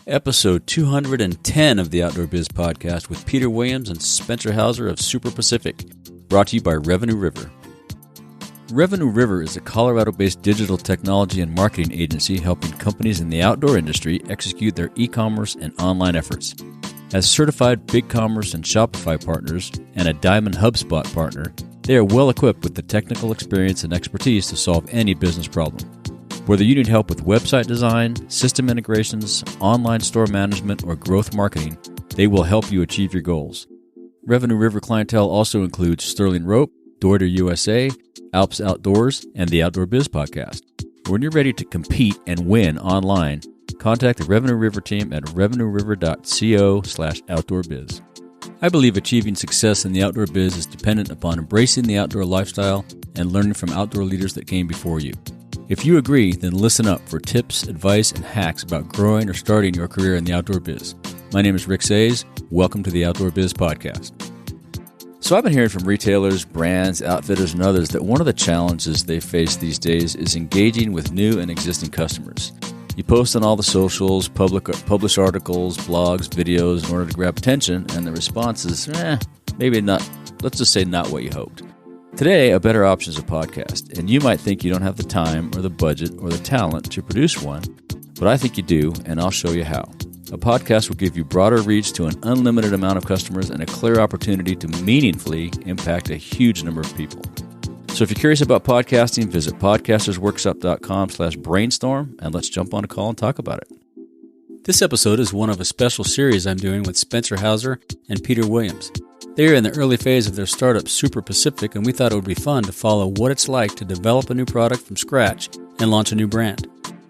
Episode 210 of the Outdoor Biz Podcast with Peter Williams and Spencer Hauser of SuperPacific, brought to you by Revenue River. Revenue River is a Colorado-based digital technology and marketing agency helping companies in the outdoor industry execute their e-commerce and online efforts. As certified BigCommerce and Shopify partners and a Diamond HubSpot partner, they are well equipped with the technical experience and expertise to solve any business problem. Whether you need help with website design, system integrations, online store management, or growth marketing, they will help you achieve your goals. Revenue River clientele also includes Sterling Rope, Deuter USA, Alps Outdoors, and the Outdoor Biz Podcast. When you're ready to compete and win online, contact the Revenue River team at revenueriver.co/outdoorbiz. I believe achieving success in the outdoor biz is dependent upon embracing the outdoor lifestyle and learning from outdoor leaders that came before you. If you agree, then listen up for tips, advice, and hacks about growing or starting your career in the outdoor biz. My name is Rick Sayes. Welcome to the Outdoor Biz Podcast. So I've been hearing from retailers, brands, outfitters, and others that one of the challenges they face these days is engaging with new and existing customers. You post on all the socials, publish articles, blogs, videos in order to grab attention, and the response is, maybe not, let's just say not what you hoped. Today, a better option is a podcast, and you might think you don't have the time or the budget or the talent to produce one, but I think you do, and I'll show you how. A podcast will give you broader reach to an unlimited amount of customers and a clear opportunity to meaningfully impact a huge number of people. So if you're curious about podcasting, visit podcastersworkshop.com/brainstorm, and let's jump on a call and talk about it. This episode is one of a special series I'm doing with Spencer Hauser and Peter Williams. They are in the early phase of their startup, SuperPacific, and we thought it would be fun to follow what it's like to develop a new product from scratch and launch a new brand.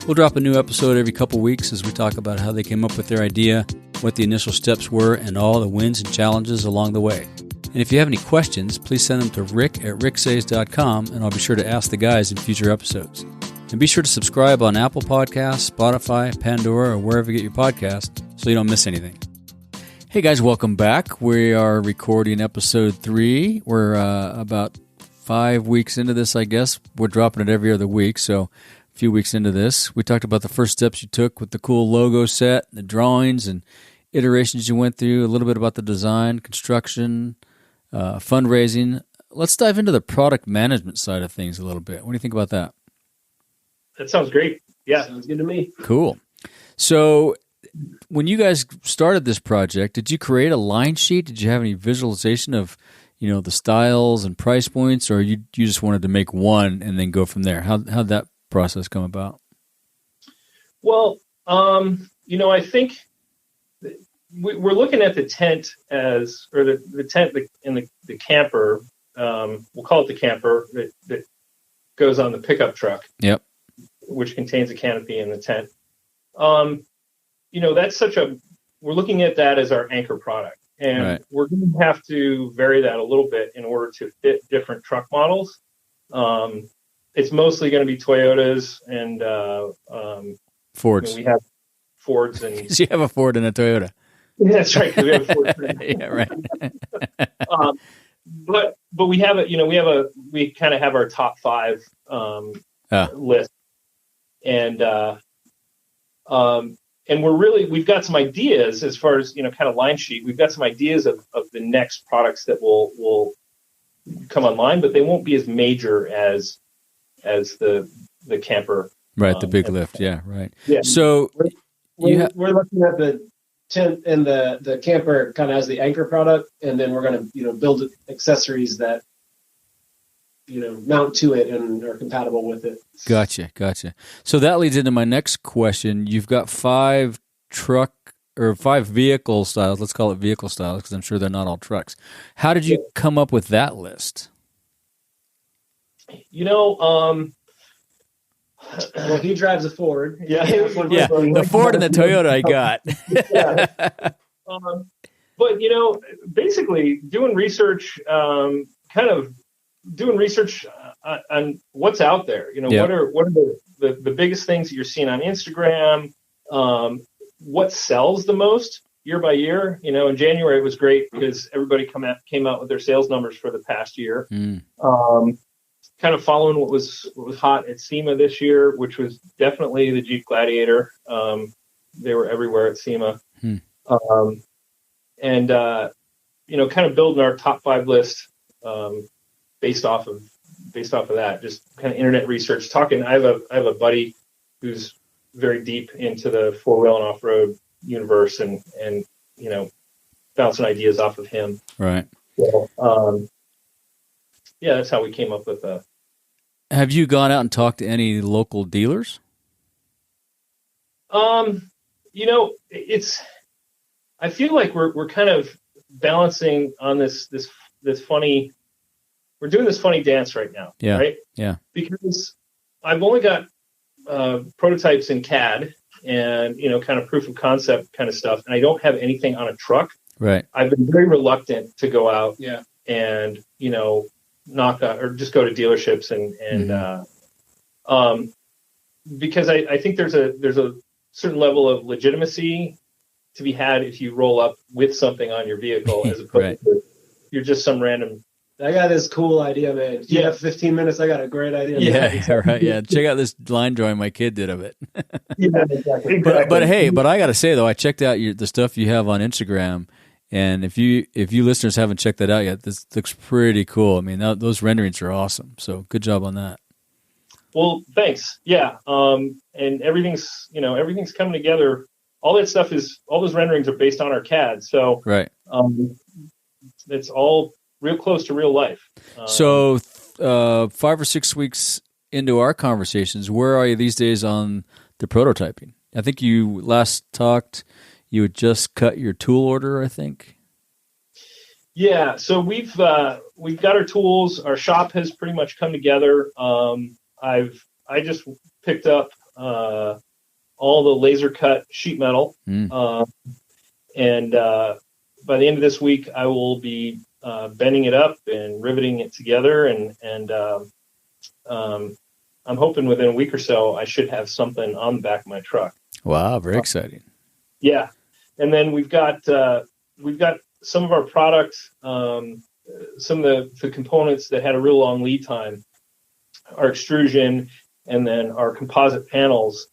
We'll drop a new episode every couple weeks as we talk about how they came up with their idea, what the initial steps were, and all the wins and challenges along the way. And if you have any questions, please send them to rick@ricksays.com, and I'll be sure to ask the guys in future episodes. And be sure to subscribe on Apple Podcasts, Spotify, Pandora, or wherever you get your podcasts so you don't miss anything. Hey guys, welcome back. We are recording episode 3. We're about 5 weeks into this, I guess. We're dropping it every other week, so a few weeks into this. We talked about the first steps you took with the cool logo set, the drawings and iterations you went through, a little bit about the design, construction, fundraising. Let's dive into the product management side of things a little bit. What do you think about that? That sounds great. Yeah, sounds good to me. Cool. So when you guys started this project, did you create a line sheet? Did you have any visualization of, the styles and price points, or you just wanted to make one and then go from there? How'd that process come about? Well, I think we're looking at the tent the tent in the camper. We'll call it the camper that goes on the pickup truck. Yep. Which contains a canopy in the tent. We're looking at that as our anchor product, and right. We're going to have to vary that a little bit in order to fit different truck models. It's mostly going to be Toyotas and Fords. We have Fords and you have a Ford and a Toyota. That's right. We have a Ford. Yeah, right. But we have we kind of have our top 5 list, and we've got some ideas as far as, kind of line sheet. We've got some ideas of the next products that will come online, but they won't be as major as the camper. Right. The big lift. Yeah. Right. Yeah. So we're looking at the tent and the camper kind of as the anchor product. And then we're going to, build accessories that, mount to it and are compatible with it. Gotcha. So that leads into my next question. You've got 5 vehicle styles. Let's call it vehicle styles because I'm sure they're not all trucks. How did you come up with that list? Well, he drives a Ford. Yeah. The Ford and the Toyota I got. Yeah. But, basically doing research, doing research on what's out there. What are the biggest things that you're seeing on Instagram? What sells the most year by year? In January it was great because everybody came out with their sales numbers for the past year. Kind of following what was hot at SEMA this year, which was definitely the Jeep Gladiator. They were everywhere at SEMA. And kind of building our top 5 list based off of that, just kind of internet research. I have a buddy who's very deep into the 4-wheel and off-road universe, and bouncing ideas off of him. Right. So, that's how we came up with that. Have you gone out and talked to any local dealers? I feel like we're kind of balancing on this funny. We're doing this funny dance right now. Yeah. Right. Yeah. Because I've only got prototypes in CAD and kind of proof of concept kind of stuff, and I don't have anything on a truck. Right. I've been very reluctant to go out. Yeah. And knock on, or just go to dealerships and because I think there's a certain level of legitimacy to be had if you roll up with something on your vehicle, as opposed to you're just some random. I got this cool idea, man. You have 15 minutes. I got a great idea. Yeah, right. Yeah, check out this line drawing my kid did of it. Yeah, exactly. But hey, I got to say though, I checked out the stuff you have on Instagram. And if you listeners haven't checked that out yet, this looks pretty cool. I mean, those renderings are awesome. So good job on that. Well, thanks. Yeah. And everything's coming together. All that stuff all those renderings are based on our CAD. So right. It's all real close to real life. So 5 or 6 weeks into our conversations, where are you these days on the prototyping? I think you last talked. You had just cut your tool order, I think. Yeah, so we've got our tools. Our shop has pretty much come together. I just picked up all the laser cut sheet metal, and by the end of this week, I will be bending it up and riveting it together. And I'm hoping within a week or so, I should have something on the back of my truck. Wow, very exciting. Yeah. And then we've got some of our products, some of the components that had a real long lead time, our extrusion, and then our composite panels.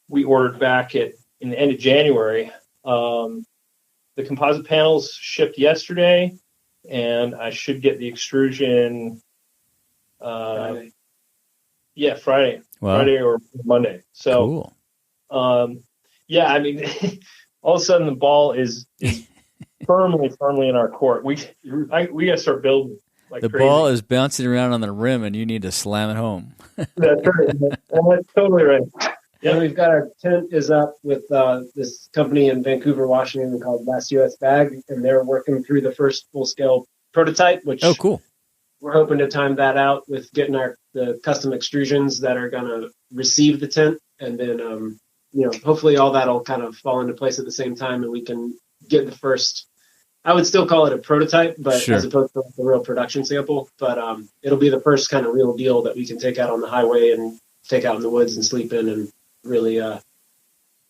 We ordered back in the end of January. The composite panels shipped yesterday, and I should get the extrusion. Friday. Yeah, Friday. Wow. Friday or Monday. So cool. Yeah, I mean, all of a sudden the ball is firmly in our court. We got to start building like the crazy. ball is bouncing around on the rim, and you need to slam it home. That's right. That's totally right. Yeah, we've got our tent is up with this company in Vancouver, Washington called Last US Bag, and they're working through the first full-scale prototype, which cool. We're hoping to time that out with getting the custom extrusions that are going to receive the tent, and then hopefully all that'll kind of fall into place at the same time, and we can get the first. I would still call it a prototype, but sure. As opposed to a real production sample. But it'll be the first kind of real deal that we can take out on the highway and take out in the woods and sleep in, and really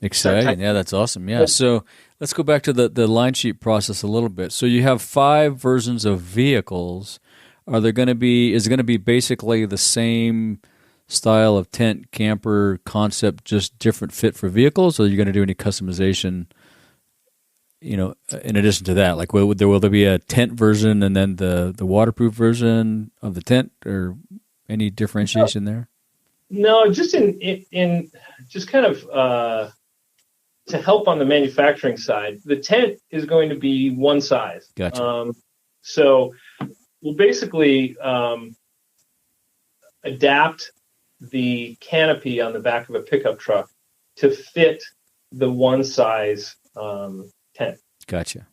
exciting. Yeah, that's awesome. Yeah. So let's go back to the line sheet process a little bit. So you have 5 versions of vehicles. Is it going to be basically the same style of tent camper concept, just different fit for vehicles, or are you going to do any customization, in addition to that? Like, will there be a tent version and then the waterproof version of the tent, or any differentiation there? No, just in just kind of to help on the manufacturing side, the tent is going to be one size. Gotcha. So we'll basically adapt the canopy on the back of a pickup truck to fit the one size tent. Gotcha.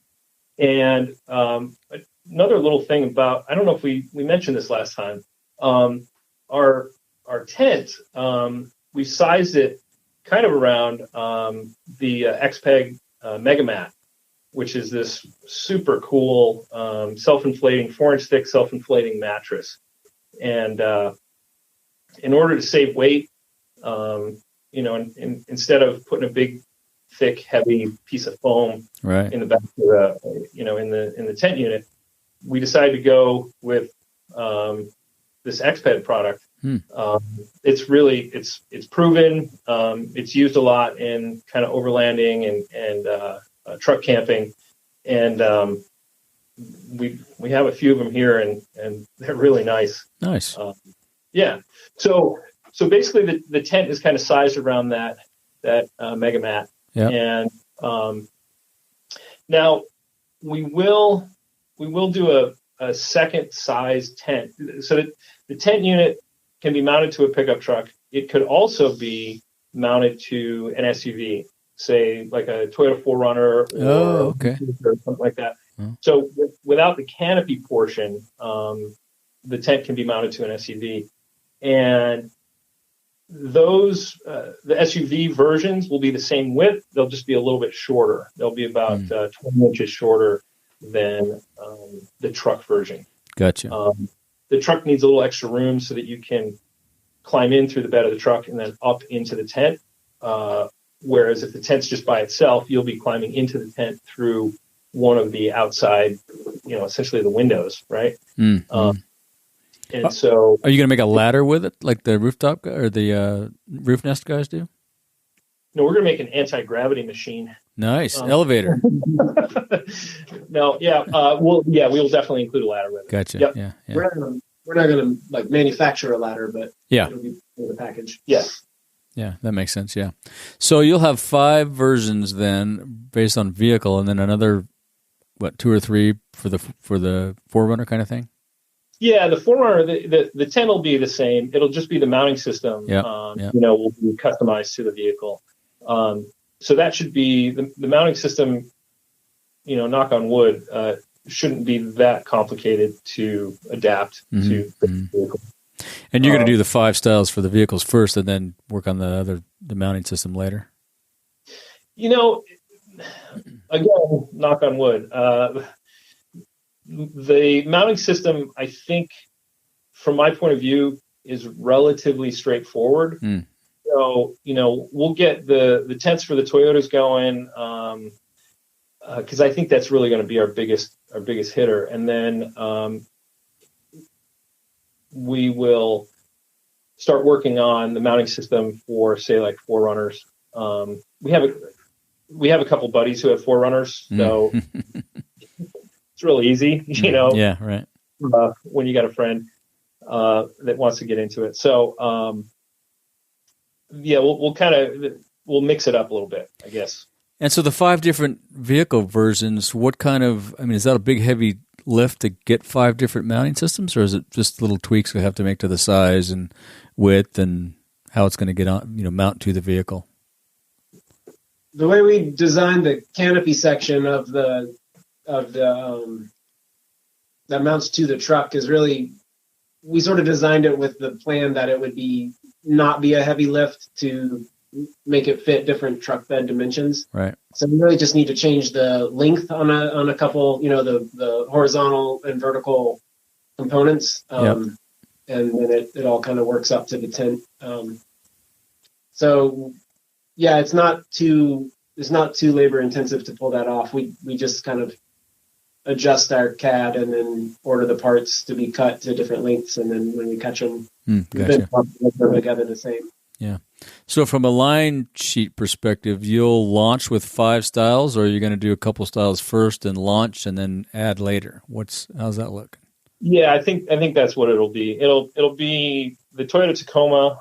And another little thing about, I don't know if we mentioned this last time, our tent, we sized it kind of around the XPEG Megamat, which is this super cool self-inflating, 4-inch thick self-inflating mattress. And in order to save weight, instead of putting a big, thick, heavy piece of foam right in the back of the, in the tent unit, we decided to go with this XPED product, It's really it's proven. It's used a lot in kind of overlanding and truck camping, and we have a few of them here, and they're really nice. Nice. Yeah. So basically, the tent is kind of sized around that mega mat. Yeah. And now we will do a second size tent. So that the tent unit can be mounted to a pickup truck. It could also be mounted to an SUV, say like a Toyota 4Runner or something like that. Oh. So without the canopy portion, the tent can be mounted to an SUV. And those the SUV versions will be the same width. They'll just be a little bit shorter. They'll be about 20 inches shorter than the truck version. Gotcha. The truck needs a little extra room so that you can climb in through the bed of the truck and then up into the tent. Whereas if the tent's just by itself, you'll be climbing into the tent through one of the outside, essentially the windows, right? Mm-hmm. And so, are you going to make a ladder with it, like the rooftop guy or the roof nest guys do? No, we're going to make an anti-gravity machine. Nice elevator. No, yeah, we will definitely include a ladder with it. Gotcha. Yep. Yeah. We're not going to like manufacture a ladder, but yeah, it'll be in the package. Yes. Yeah, that makes sense. Yeah. So you'll have 5 versions then, based on vehicle, and then another 2 or 3 for the 4Runner kind of thing. Yeah, the 4Runner, the tent will be the same. It'll just be the mounting system. Will be customized to the vehicle. So that should be the mounting system. Knock on wood, shouldn't be that complicated to adapt to the vehicle. And you're going to do the 5 styles for the vehicles first, and then work on the mounting system later. Again, knock on wood. The mounting system, I think, from my point of view, is relatively straightforward. So, we'll get the tents for the Toyotas going, because I think that's really going to be our biggest hitter. And then we will start working on the mounting system for, say, like 4Runners. We have a couple buddies who have 4Runners, so it's really easy, Yeah, right. When you got a friend that wants to get into it. So, we'll mix it up a little bit, I guess. And so the 5 different vehicle versions, what kind of, is that a big heavy lift to get 5 different mounting systems, or is it just little tweaks we have to make to the size and width and how it's going to get on, mount to the vehicle? The way we designed the canopy section of the that mounts to the truck is really, we sort of designed it with the plan that it would not be a heavy lift to make it fit different truck bed dimensions. Right. So we really just need to change the length on a couple, the horizontal and vertical components. And then it all kind of works up to the tent. So yeah, it's not too labor intensive to pull that off. We just kind of adjust our CAD and then order the parts to be cut to different lengths, and then when we catch them, gotcha. They're together the same. Yeah. So from a line sheet perspective, you'll launch with 5 styles, or are you going to do a couple styles first and launch and then add later? How's that look? Yeah, I think that's what it'll be. It'll be the Toyota Tacoma,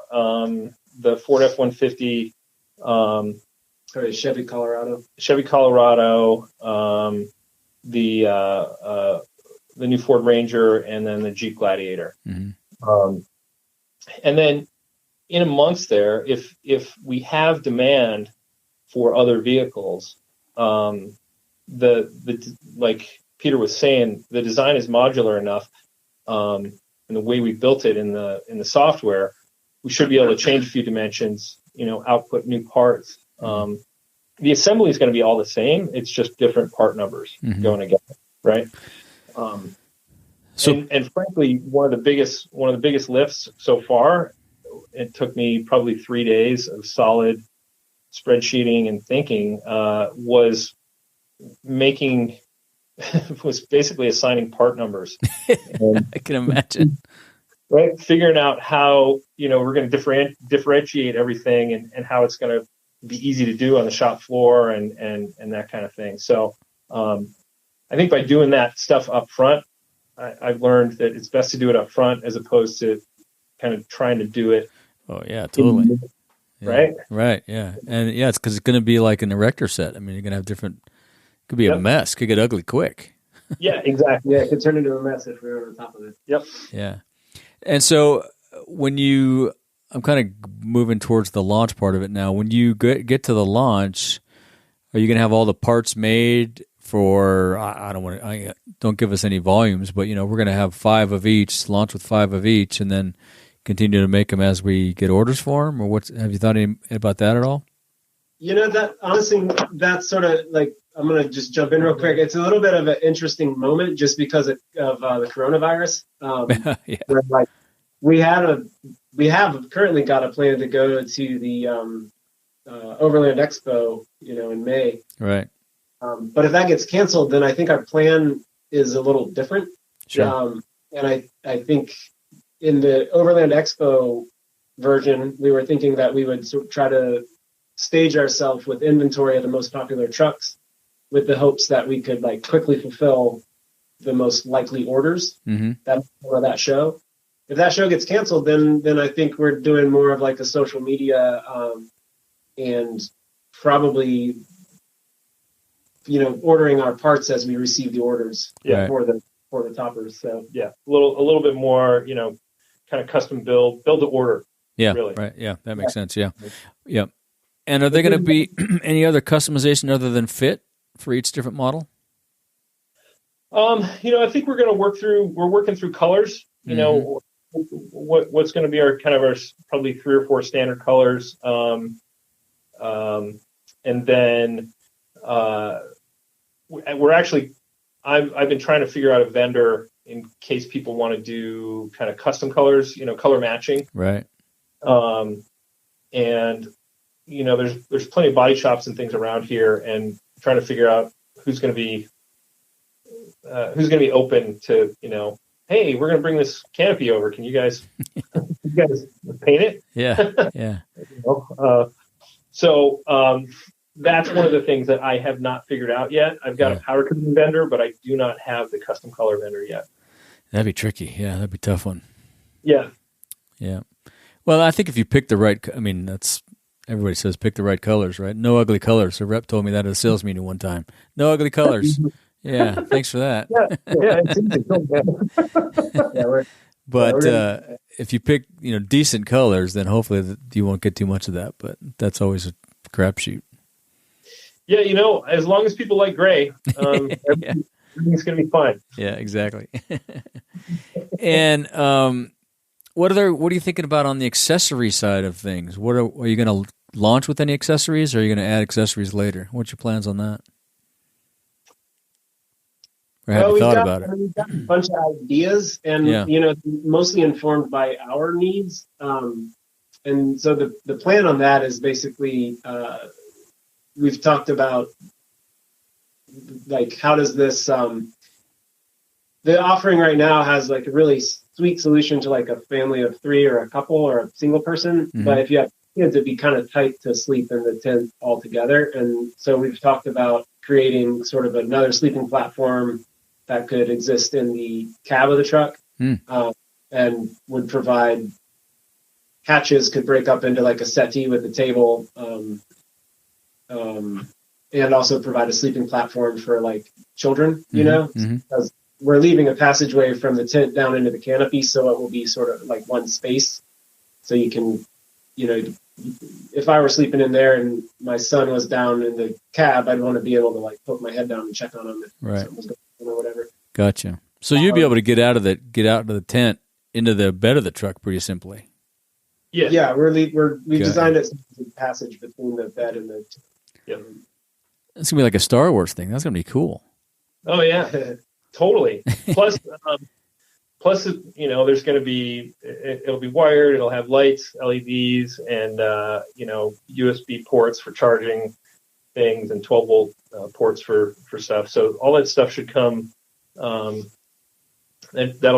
the Ford F-150, Chevy Colorado, the new Ford Ranger, and then the Jeep Gladiator. Mm-hmm. And then in amongst there, if we have demand for other vehicles, like Peter was saying, the design is modular enough, and the way we built it in the software, we should be able to change a few dimensions, output new parts. The assembly is going to be all the same. It's just different part numbers going together, right? And frankly, one of the biggest lifts so far, it took me probably 3 days of solid spreadsheeting and thinking, was basically assigning part numbers. I can imagine. right? Figuring out how, we're going to differentiate everything and how it's going to be easy to do on the shop floor and that kind of thing. So I think by doing that stuff up front, I've learned that it's best to do it up front as opposed to kind of trying to do it. Oh yeah, totally. Right. Right. Yeah. And yeah, it's because it's going to be like an erector set. I mean, you're going to have different, could be a mess, could get ugly quick. Yeah, exactly. Yeah, it could turn into a mess if we were on top of it. Yep. Yeah. And so I'm kind of moving towards the launch part of it now. When you get to the launch, are you going to have all the parts made for, don't give us any volumes, but we're going to have 5 of each, launch with 5 of each, and then continue to make them as we get orders for them? Or have you thought about that at all? That honestly, that's sort of like, I'm going to just jump in real quick. It's a little bit of an interesting moment just because of the coronavirus. Yeah. Where, like, we have currently got a plan to go to the Overland Expo, in May. Right. But if that gets canceled, then I think our plan is a little different. Sure. And I think in the Overland Expo version, we were thinking that we would try to stage ourselves with inventory of the most popular trucks, with the hopes that we could like quickly fulfill the most likely orders for that show. If that show gets canceled, then I think we're doing more of like a social media and probably ordering our parts as we receive the orders for the toppers. So yeah, a little bit more, kind of custom build to order. Yeah, really. Right. Yeah, that makes sense. Yeah, yeah. And are there going to be any other customization other than fit for each different model? I think we're working through colors. What's going to be our probably 3 or 4 standard colors, and then we're actually I've been trying to figure out a vendor in case people want to do kind of custom colors, color matching. Right. And there's plenty of body shops and things around here, and trying to figure out who's going to be open to, hey, we're going to bring this canopy over. Can you guys paint it? Yeah. Yeah. So that's one of the things that I have not figured out yet. I've got a powder coating vendor, but I do not have the custom color vendor yet. That'd be tricky. Yeah, that'd be a tough one. Yeah. Yeah. Well, I think if you pick the right, everybody says pick the right colors, right? No ugly colors. A rep told me that at a sales meeting one time. No ugly colors. Yeah, thanks for that. But if you pick, decent colors, then hopefully you won't get too much of that. But that's always a crapshoot. Yeah, as long as people like gray, everything's going to be fine. Yeah, exactly. And what are you thinking about on the accessory side of things? Are you going to launch with any accessories, or are you going to add accessories later? What's your plans on that? Or have you thought about it? We've got a bunch of ideas, and mostly informed by our needs. And so the plan on that is basically we've talked about like how does this the offering right now has like a really sweet solution to like a family of 3 or a couple or a single person, but if you have kids, it'd be kind of tight to sleep in the tent all together. And so we've talked about creating sort of another sleeping platform that could exist in the cab of the truck, and would provide hatches, could break up into like a settee with a table, and also provide a sleeping platform for like children, because we're leaving a passageway from the tent down into the canopy. So it will be sort of like one space. So you can, if I were sleeping in there and my son was down in the cab, I'd want to be able to like poke my head down and check on him if something was going on or whatever. Gotcha. So you'd be able to get out of the tent into the bed of the truck pretty simply. Yeah. Yeah. We designed it as a passage between the bed and the tent. It's gonna be like a Star Wars thing. That's gonna be cool. Oh yeah, totally. Plus, there's gonna be it'll be wired. It'll have lights, LEDs, and USB ports for charging things, and 12-volt ports for stuff. So all that stuff should come. That'll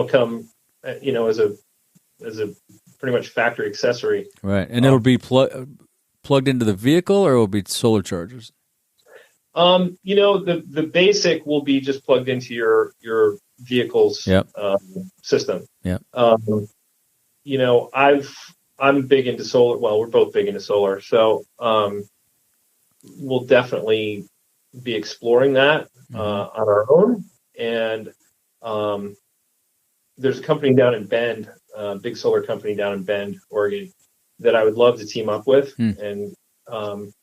come, as a pretty much factory accessory. Right, and it'll be plugged into the vehicle, or it will be solar chargers. The basic will be just plugged into your vehicle's system. Yeah. I'm big into solar. Well, we're both big into solar, so we'll definitely be exploring that on our own. And there's a company down in Bend, big solar company down in Bend, Oregon, that I would love to team up with. And and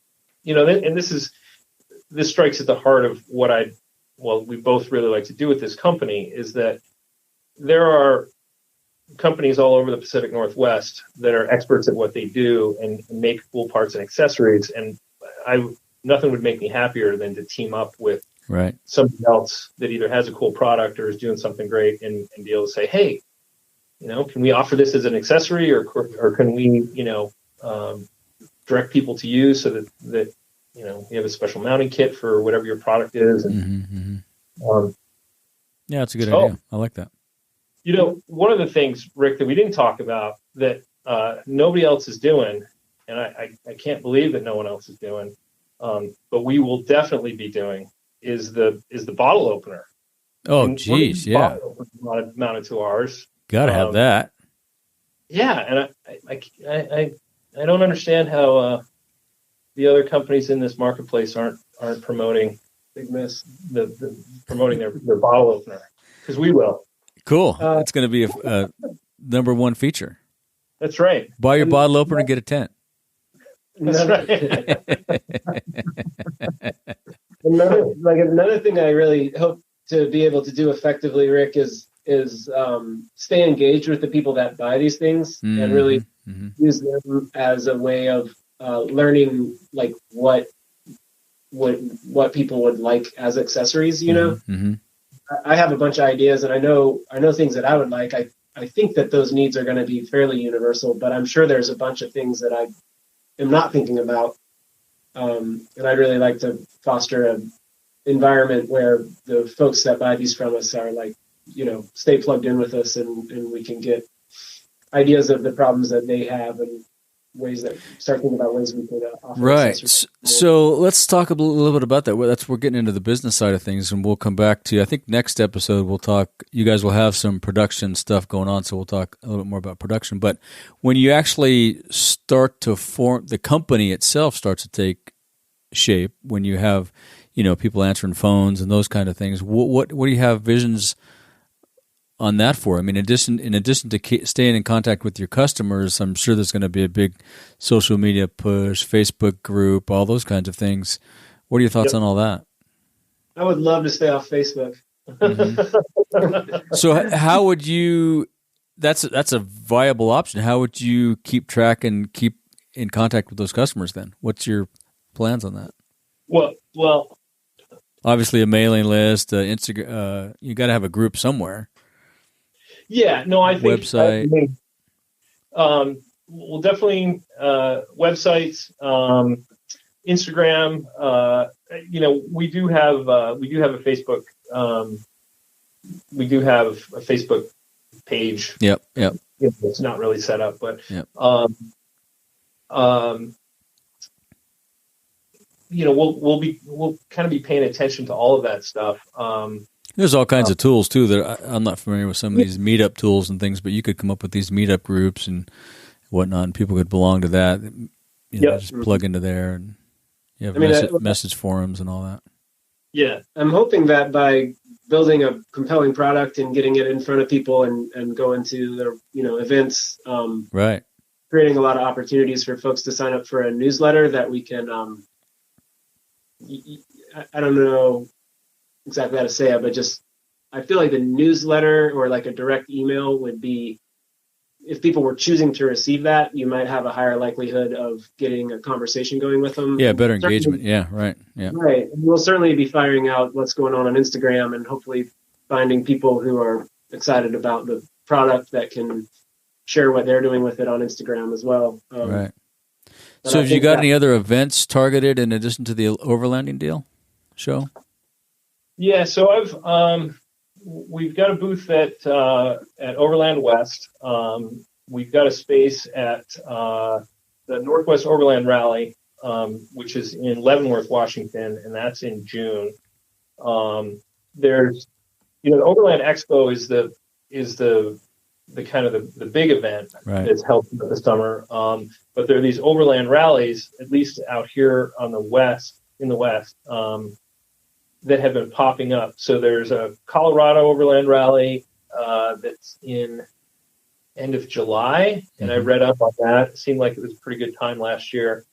this strikes at the heart of what we both really like to do with this company, is that there are companies all over the Pacific Northwest that are experts at what they do and make cool parts and accessories. And nothing would make me happier than to team up with somebody else that either has a cool product or is doing something great and be able to say, hey, can we offer this as an accessory, or can we, direct people to you so that you have a special mounting kit for whatever your product is. And, it's a good idea. I like that. One of the things, Rick, that we didn't talk about that nobody else is doing, and I can't believe that no one else is doing, but we will definitely be doing, is the bottle opener. Oh, geez, yeah. Mounted to ours. Got to have that. Yeah, and I don't understand how the other companies in this marketplace aren't promoting promoting their bottle opener, because we will. Cool. It's going to be a number one feature. That's right. Buy your bottle opener, get a tent. That's right. Another thing I really hope to be able to do effectively, Rick, is stay engaged with the people that buy these things and really use them as a way of learning, like what people would like as accessories. I have a bunch of ideas, and I know things that I would like. I think that those needs are going to be fairly universal, but I'm sure there's a bunch of things that I am not thinking about. And I'd really like to foster an environment where the folks that buy these from us are stay plugged in with us, and we can get ideas of the problems that they have and ways that start thinking about ways we could offer. Right. So let's talk a little bit about that. We're getting into the business side of things, and we'll come back to, I think next episode we'll talk, you guys will have some production stuff going on, so we'll talk a little bit more about production. But when you actually start to form, the company itself starts to take shape, when you have, people answering phones and those kind of things, what do you have visions on that for? I mean, in addition to staying in contact with your customers, I'm sure there's going to be a big social media push, Facebook group, all those kinds of things. What are your thoughts on all that? I would love to stay off Facebook. So how would you, that's a viable option. How would you keep track and keep in contact with those customers then? What's your plans on that? Well, obviously a mailing list, Instagram, you got to have a group somewhere. Yeah, no, I think website. Well, definitely websites, Instagram. We do have a Facebook. We do have a Facebook page. Yep. It's not really set up, but yep. We'll kind of be paying attention to all of that stuff. There's all kinds of tools too that I'm not familiar with, some of these meetup tools and things, but you could come up with these meetup groups and whatnot, and people could belong to that. Just plug into there, and you have message forums and all that. Yeah, I'm hoping that by building a compelling product and getting it in front of people and going to their events, right, creating a lot of opportunities for folks to sign up for a newsletter that we can. I don't know exactly how to say it, but just I feel like the newsletter or like a direct email would be, if people were choosing to receive that, you might have a higher likelihood of getting a conversation going with them. Yeah, better engagement. Yeah, right. Yeah, right. And we'll certainly be firing out what's going on Instagram, and hopefully finding people who are excited about the product that can share what they're doing with it on Instagram as well. Right. So have you got any other events targeted in addition to the Overlanding show? Yeah, so we've got a booth at Overland West. we've got a space at the Northwest Overland Rally, which is in Leavenworth, Washington, and that's in June. There's, the Overland Expo is the kind of the big event that's held in the summer. But there are these overland rallies, at least out here in the West, that have been popping up. So there's a Colorado Overland Rally that's in end of July, and I read up on that. It seemed like it was a pretty good time last year.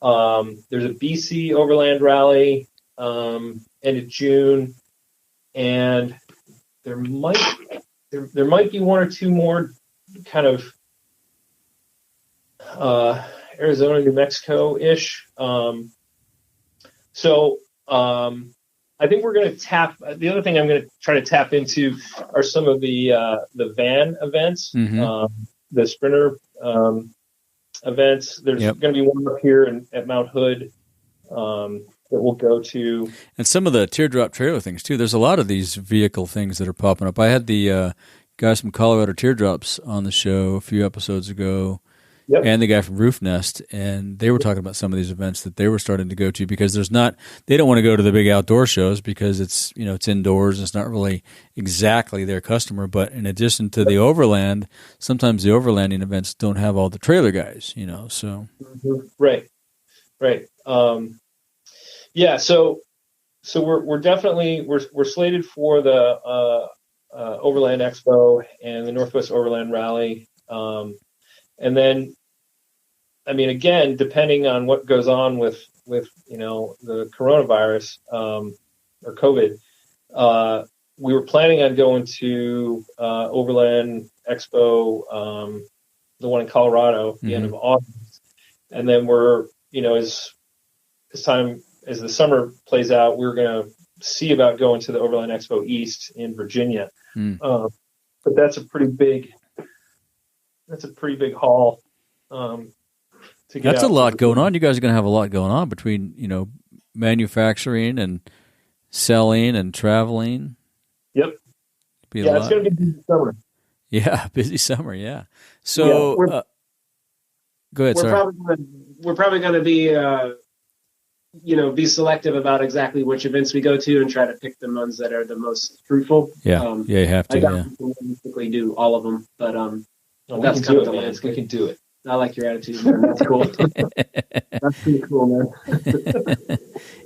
There's a BC Overland Rally end of June, and there might be one or two more kind of Arizona, New Mexico-ish. I think we're going to tap. The other thing I'm going to try to tap into are some of the van events, the sprinter events. There's going to be one up here at Mount Hood that we'll go to, and some of the teardrop trailer things too. There's a lot of these vehicle things that are popping up. I had the guys from Colorado Teardrops on the show a few episodes ago. And the guy from Roof Nest, and they were talking about some of these events that they were starting to go to because they don't want to go to the big outdoor shows because it's indoors and it's not really exactly their customer. But in addition to the overland, sometimes the overlanding events don't have all the trailer guys, so. Right. So we're definitely, we're slated for the Overland Expo and the Northwest Overland Rally. And then, again, depending on what goes on with the coronavirus or COVID, we were planning on going to Overland Expo, the one in Colorado, the end of August, and then we're as the summer plays out, we're going to see about going to the Overland Expo East in Virginia. But that's a pretty big haul. That's a lot going on. You guys are going to have a lot going on between, manufacturing and selling and traveling. Yep. It's going to be busy summer. Yeah, busy summer. Yeah. So, go ahead. We're probably going to be, be selective about exactly which events we go to and try to pick the ones that are the most fruitful. Yeah. You have to. I basically do all of them, but that's kind of the landscape. We can do it. I like your attitude, man. That's cool. That's pretty cool, man.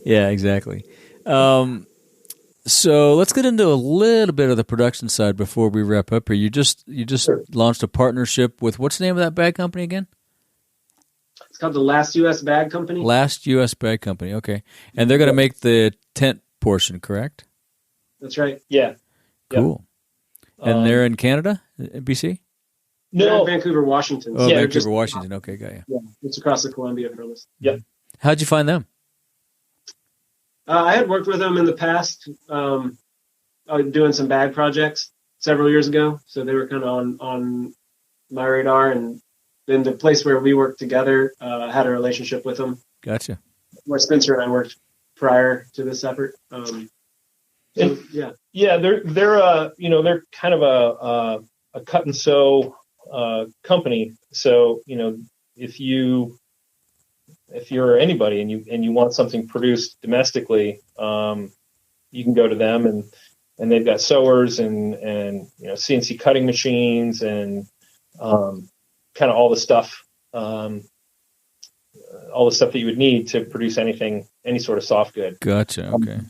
Yeah, exactly. So let's get into a little bit of the production side before we wrap up here. You just launched a partnership with, what's the name of that bag company again? It's called the Last U.S. Bag Company. Last U.S. Bag Company, okay. And they're going to make the tent portion, correct? That's right. Yeah. Cool. And they're in Canada, BC? No, Vancouver, Washington. Oh, yeah, Vancouver, Washington. Okay, got you. Yeah, it's across the Columbia from us. Yep. How'd you find them? I had worked with them in the past, doing some bag projects several years ago. So they were kind of on my radar, and then the place where we worked together had a relationship with them. Gotcha. Where Spencer and I worked prior to this effort. They're kind of a cut and sew company. So if you're anybody and you want something produced domestically, you can go to them, and they've got sewers and CNC cutting machines and kind of all the stuff that you would need to produce any sort of soft good. Gotcha. Okay.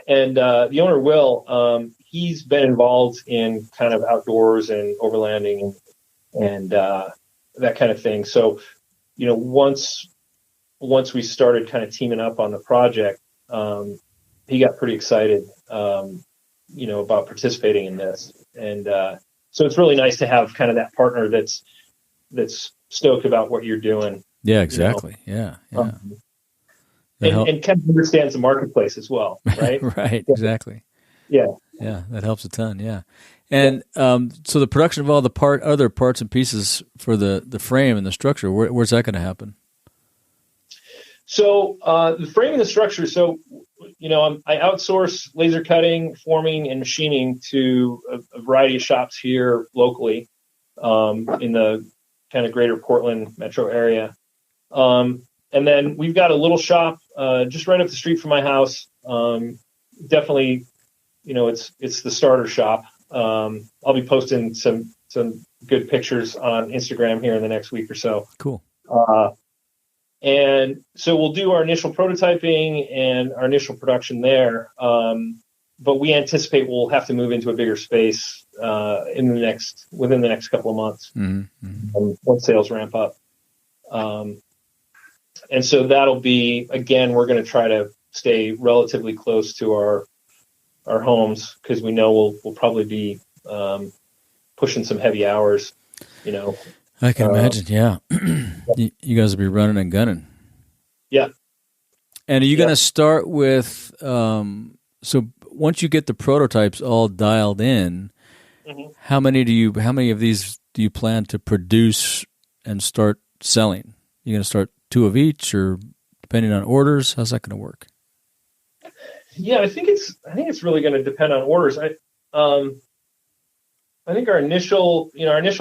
And the owner, Will, he's been involved in kind of outdoors and overlanding and that kind of thing. So, once we started kind of teaming up on the project, he got pretty excited, about participating in this. And so it's really nice to have kind of that partner that's stoked about what you're doing. Yeah, exactly. Yeah. And kind of understands the marketplace as well, right? Right, exactly. Yeah, that helps a ton. Yeah, and so the production of all the other parts and pieces for the frame and the structure, where's that going to happen? So the frame and the structure. So I outsource laser cutting, forming, and machining to a variety of shops here locally. in the kind of greater Portland metro area. And then we've got a little shop just right up the street from my house. Definitely, it's the starter shop. I'll be posting some good pictures on Instagram here in the next week or so. Cool. And so we'll do our initial prototyping and our initial production there. But we anticipate we'll have to move into a bigger space within the next couple of months once sales ramp up. And so that'll be, again, we're going to try to stay relatively close to our homes because we know we'll probably be pushing some heavy hours, I can imagine, yeah. You guys will be running and gunning. Yeah. And are you going to start with, so once you get the prototypes all dialed in, how many of these do you plan to produce and start selling? You going to start 2 of each, or depending on orders? How's that going to work? Yeah, I think it's really going to depend on orders. I think our initial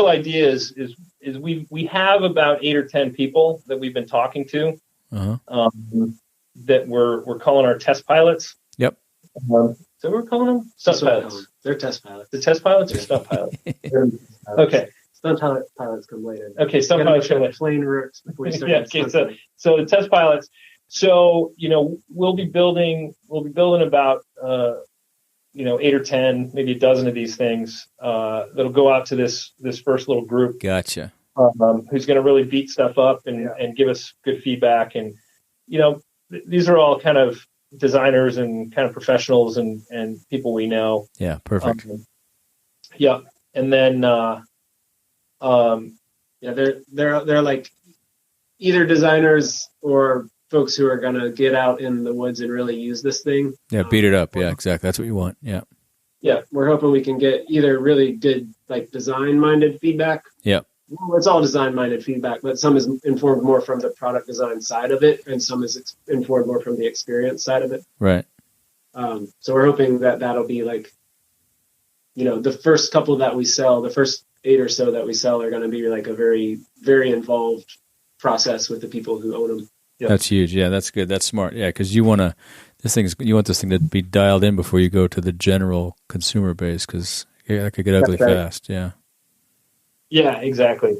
idea is we have about 8 or 10 people that we've been talking to that we're calling our test pilots. Yep. So we're calling them stunt pilots. They're test pilots. The test pilots or stunt pilots? Okay. Stunt pilots come later. Okay, stunt pilots come later. Plane routes before you start. So the test pilots. So we'll be building about 8 or 10, maybe a dozen of these things that'll go out to this first little group. Gotcha. Who's going to really beat stuff up and give us good feedback. And these are all kind of designers and kind of professionals and people we know. Yeah, perfect. Yeah, and then they're like either designers or folks who are going to get out in the woods and really use this thing. Yeah, beat it up. Yeah, exactly. That's what you want. Yeah. Yeah, we're hoping we can get either really good like design-minded feedback. Yeah. Well, it's all design-minded feedback, but some is informed more from the product design side of it, and some is informed more from the experience side of it. Right. So we're hoping that that'll be like, the first couple that we sell, the first 8 or so that we sell are going to be like a very, very involved process with the people who own them. Yep. That's huge. Yeah, that's good. That's smart. Yeah, because you want this thing to be dialed in before you go to the general consumer base, because that could get ugly fast. Yeah. Yeah, exactly.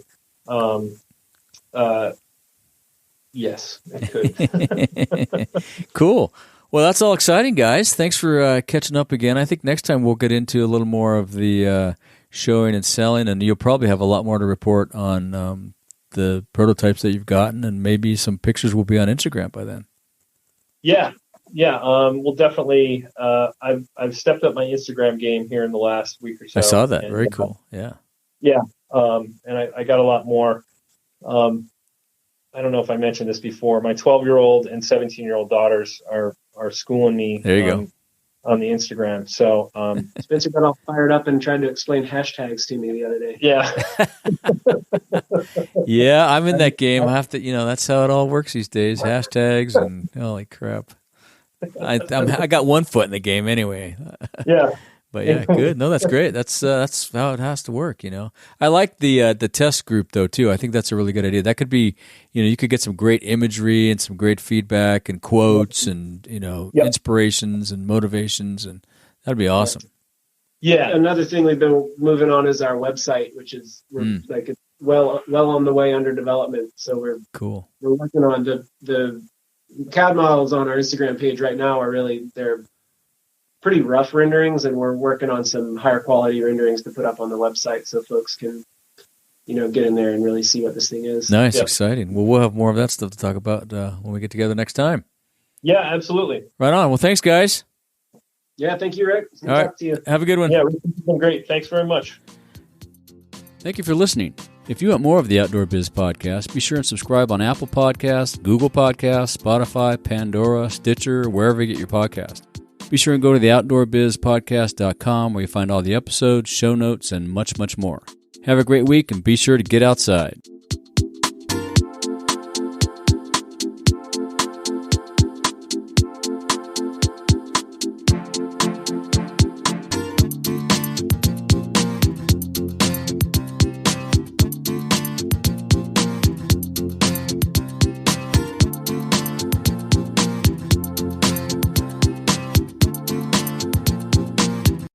Yes, it could. Cool. Well, that's all exciting, guys. Thanks for catching up again. I think next time we'll get into a little more of the showing and selling, and you'll probably have a lot more to report on the prototypes that you've gotten, and maybe some pictures will be on Instagram by then. Yeah. We'll definitely. I've stepped up my Instagram game here in the last week or so. I saw that. Very cool. Yeah. Yeah. And I got a lot more. I don't know if I mentioned this before. My 12-year-old and 17-year-old daughters are schooling me. There you go. On the Instagram. So Spencer got all fired up and tried to explain hashtags to me the other day. Yeah. Yeah, I'm in that game. I have to, that's how it all works these days. Hashtags and holy crap. I got one foot in the game anyway. Yeah. But yeah, good. No, that's great. That's how it has to work. I like the test group though too. I think that's a really good idea. That could be, you could get some great imagery and some great feedback and quotes and inspirations and motivations, and that'd be awesome. Yeah. Another thing we've been moving on is our website, which is like it's well on the way under development. So we're working on the CAD models on our Instagram page right now they're pretty rough renderings, and we're working on some higher quality renderings to put up on the website so folks can, get in there and really see what this thing is. Nice, exciting. Well, we'll have more of that stuff to talk about when we get together next time. Yeah, absolutely. Right on. Well, thanks, guys. Yeah, thank you, Rick. All right. Talk to you. Have a good one. Yeah, it's been great. Thanks very much. Thank you for listening. If you want more of the Outdoor Biz Podcast, be sure and subscribe on Apple Podcasts, Google Podcasts, Spotify, Pandora, Stitcher, wherever you get your podcast. Be sure and go to the outdoorbizpodcast.com where you find all the episodes, show notes, and much, much more. Have a great week, and be sure to get outside.